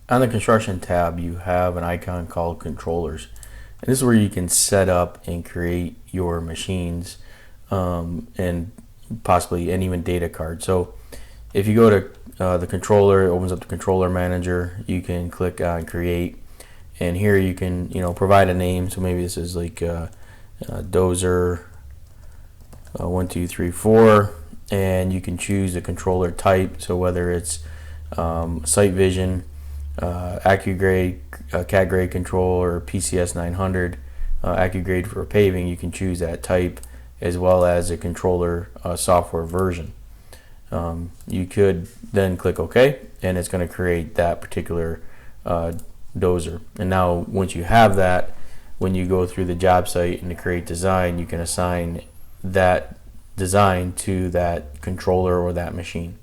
On the construction tab, you have an icon called controllers. And this is where you can set up and create your machines, and possibly and even data cards. So if you go to the controller, it opens up the controller manager. You can click on create, and here you can provide a name. So maybe this is like dozer 1 2 3 4, and you can choose the controller type. So whether it's Sightvision Accugrade, CAD Grade Control, or PCS 900 Accugrade for paving, you can choose that type as well as a controller software version. You could then click OK, and it's going to create that particular dozer. And now once you have that, when you go through the job site and to create design, you can assign that design to that controller or that machine.